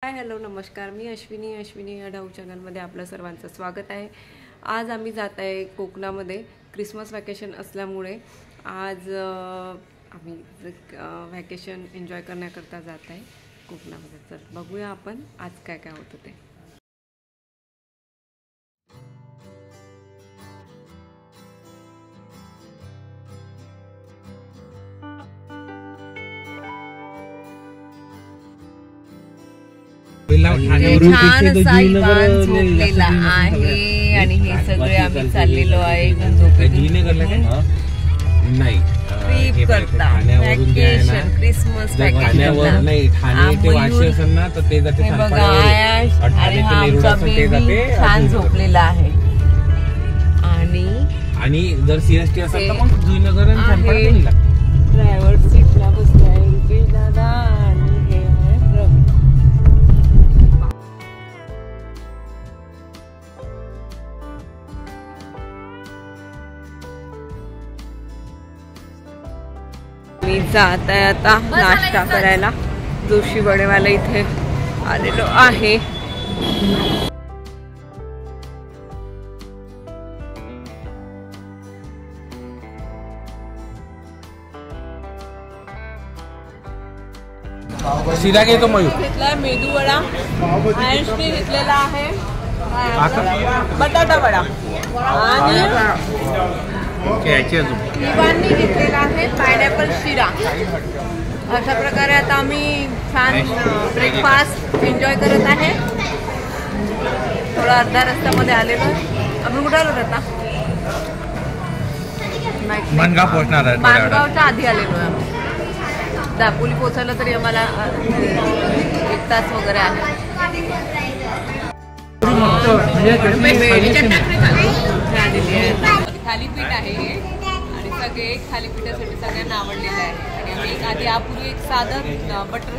Hi hello नमस्कार, मी अश्विनी अडाऊ चॅनलमध्ये आपलं सर्वांचं स्वागत आहे। आज आम्ही जात आहे कोकणामध्ये। क्रिसमस वॅकेशन असल्यामुळे आज आम्ही वॅकेशन एन्जॉय करण्याकरता जात आहे कोकणामध्ये। तर बघूया आपण आज काय काय होतं ते। छान असा इवान झोपलेला आहे आणि हे सगळे आम्ही चाललेलो आहे ट्रिप करता वॅकेशन क्रिसमस वॅकेशन बघा आयाश आणि हा आमचा बेबी छान झोपलेला आहे। आणि जर सीएसटी असेल तर मग जुईनगर आणि ड्रायव्हर सीटला बसलाय रुपेश दादा आणि हे आहे रवी। मी जात आहे आता नाश्ता करायला। जोशी वडेवाला इथे आलेलो आहे। शिरा घेतो मयूर घेतलाय मेदू वडा, आयशने घेतलेला आहे बटाटा वडा आणि इवानने घेतलेला आहे पायनॅपल शिरा। अशा प्रकारे आता आम्ही छान ब्रेकफास्ट एन्जॉय करत आहे। थोडा अर्धा रस्त्यामध्ये आलेलो। आपण कुठे आलो आता? माणगाव पोहोचणार आहे। माणगावच्या आधी आलेलो आहे। दापोली पोहोचायला तरी आम्हाला 1 तास वगैरे आहे। थालीपीठ आहे हे आणि सगळे थालीपीठासाठी सगळ्यांना आवडलेलं आहे। आणि आम्ही आधी यापूर्वी एक साधं बटर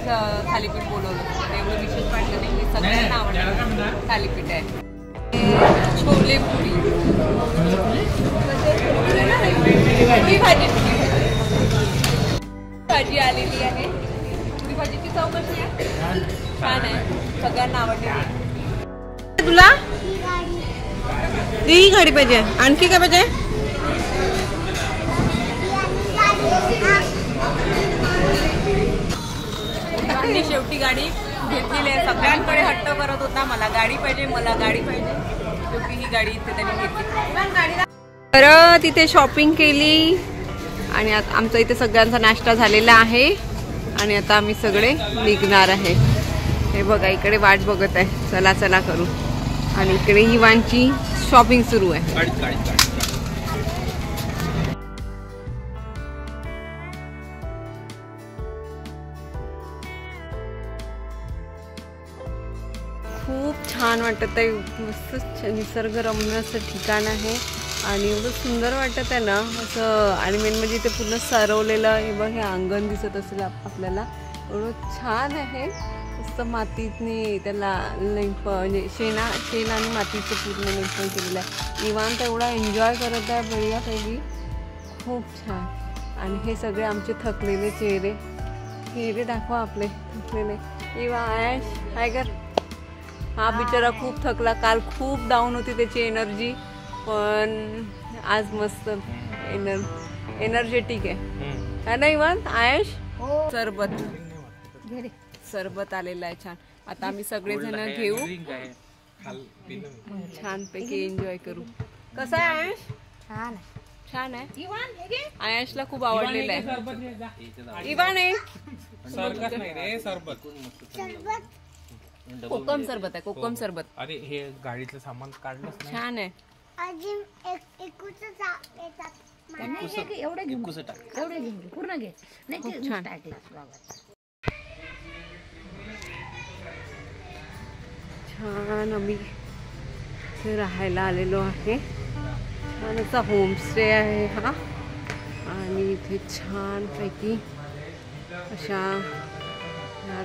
थालीपीठ बोलवलं होतं, एवढं विशेष वाटलं नाही। हे सगळ्यांना आवडलेलं थालीपीठ आहे। छोले पुरी भाजी आलेली आहे। पुरी भाजीची चव कशी आहे? छान आहे, सगळ्यांना आवडली। तुला ती गाडी पाहिजे? आणखी काय पाहिजे? शेवटी गाडी घेतलेली आहे। सगळ्यांकडे हट्ट करत होता मला गाडी पाहिजे, मला गाडी पाहिजे। शेवटी ही गाडी इथे त्यांनी घेतली। परत तिथे शॉपिंग केली आणि आता आमचा इथे सगळ्यांचा नाश्ता झालेला आहे आणि आता आम्ही सगळे निघणार आहे। हे बघा इकडे वाट बघत आहे, चला चला करू। आणि इकडे इवानची शॉपिंग सुरू आहे। खूप छान वाटत आहे, मस्त निसर्गरम्य असं ठिकाण आहे आणि एवढं सुंदर वाटत आहे ना असं। आणि मेन म्हणजे इथे पूर्ण सरवलेलं हे बघ, हे अंगण दिसत असेल आपल्याला, एवढं छान आहे। मस्त मातीतनी त्याला म्हणजे शेण आणि मातीचं पूर्ण लेपन केलेलं आहे। इवान तर एवढा एन्जॉय करत आहे बढियापैकी, खूप छान। आणि हे सगळे आमचे थकलेले चेहरे दाखवा आपले थकलेले। इवा आयश काय कर, हा बिचारा खूप थकला, काल खूप डाऊन होती त्याची एनर्जी, पण आज मस्त एनर्जेटिक आहे ना इवान? आयश सरबत आलेला आहे छान। आता आम्ही सगळेजण घेऊ, छान पैकी एन्जॉय करू। कसं आहे आयश? छान आहे। आयशला खूप आवडलेलं आहे। इवान आहे कोकम सरबत आहे, कोकम सरबत। अरे हे गाडीतलं सामान काढलं छान आहे। छान आम्ही राहायला आलेलो आहे। छान असा होमस्टे आहे हा आणि इथे छान पैकी अशा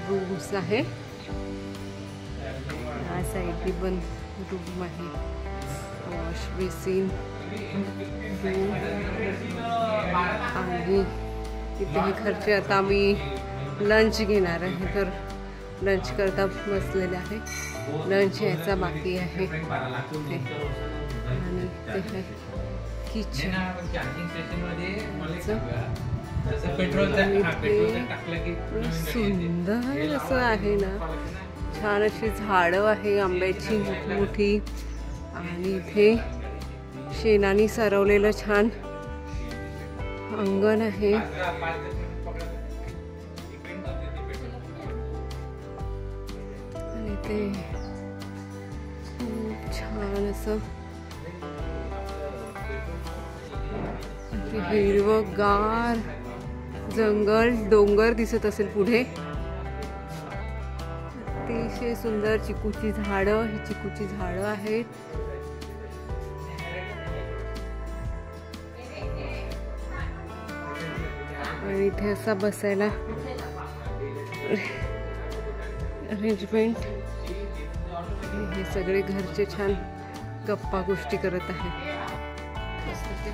रूम्स आहे। या साईडनी पण रूम आहे, वॉश बेसिन रूम आणि तिथे खर्च। आता आम्ही लंच घेणार आहे, तर लंच करता बसलेले आहे. लंच यायचा बाकी आहे. आणि ते आहे किचन. सुंदर असं आहे ना, छान अशी झाडं आहे आंब्याची मोठी. आणि इथे शेणाने सारवलेलं छान अंगण आहे. आणि ते खूप छान असं हिरवंगार जंगल, डोंगर दिसत असेल पुढे. अतिशय सुंदर चिकूची झाडं, ही चिकूची झाडं आहेत. आणि इथे असा बसायला अरेंजमेंट. हे सगळे घरचे छान गप्पा गोष्टी करत आहे.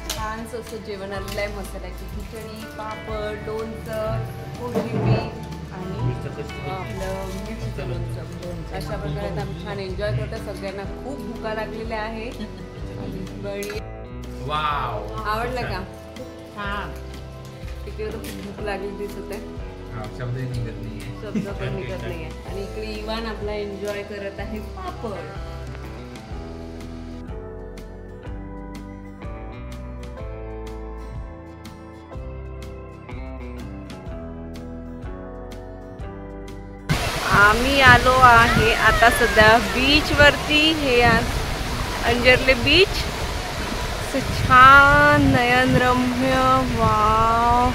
छानच असं जेवण आलेलं आहे. मसाल्याची खिचडी, पापड, लोणचं, कोशिंबीर आणि आपलं मिरचीचं लोणचं. अशा प्रकारे आम्ही छान एन्जॉय करतो. सगळ्यांना खूप भुका लागलेल्या आहे. आवडलं का? हा, तिकडे तर खूप भूक लागली दिसत आहे. शब्द पण निघत नाहीये. आणि इकडे इवान आपला एन्जॉय करत आहे पापड. आम्ही आलो आहे आता सध्या बीच वरती. हे अंजरले बीच छान नयनरम्य. वाव.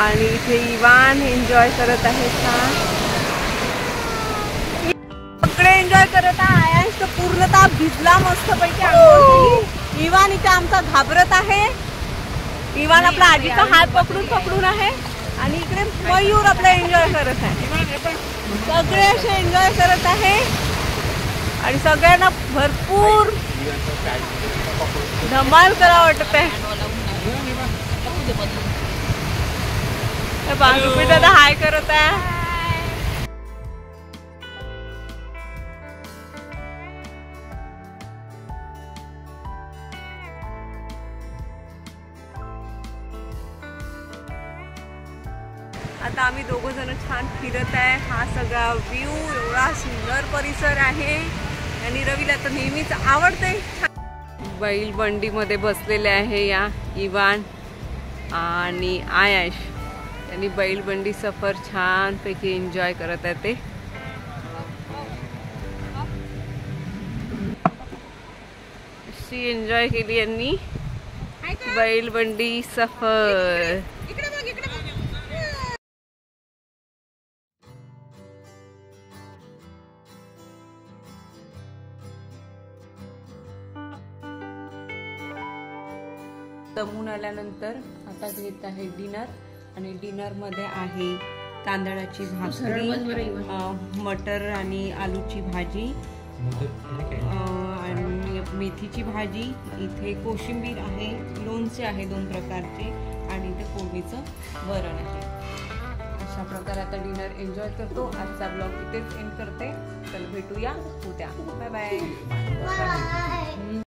आणि इथे इवान एन्जॉय करत आहे छान. सगळे एन्जॉय करत आहे. आयांश तर पूर्णतः भिजला मस्तपैकी. इवान इथे आमचा घाबरत आहे. इवान आपला आजीचा हात पकडून आहे. आणि इकडे मयूर आपला एन्जॉय करत आहे. सगळे असे एन्जॉय करत आहे. आणि सगळ्यांना भरपूर धमाल करा वाटत आहे. बांगुपी दादा हाय करत आहे. आता आम्ही दोघं जण छान फिरत आहे. हा सगळा व्ह्यू, एवढा सुंदर परिसर आहे. आणि रवीला तर नेहमीच आवडते. बैल बंडीमध्ये बसलेले आहे या इवान आणि आयाश. त्यांनी बैलबंडी सफर छानपैकी एन्जॉय करत आहे. ते अशी एन्जॉय केली यांनी बैलबंडी सफर. दमून आल्यानंतर आता घेत आहे डिनर. आणि डिनर मध्ये आहे तांदळाची भाकरी, मटर आणि आलूची भाजी, आणि मेथीची भाजी. इथे कोशिंबीर आहे, लोणचे आहे 2 प्रकारचे, आणि इथे फोडणीचं वरण आहे. अशा प्रकारे आता डिनर एन्जॉय करतो. आजचा ब्लॉग इथेच एंड करते. तर भेटूया उद्या. Bye bye.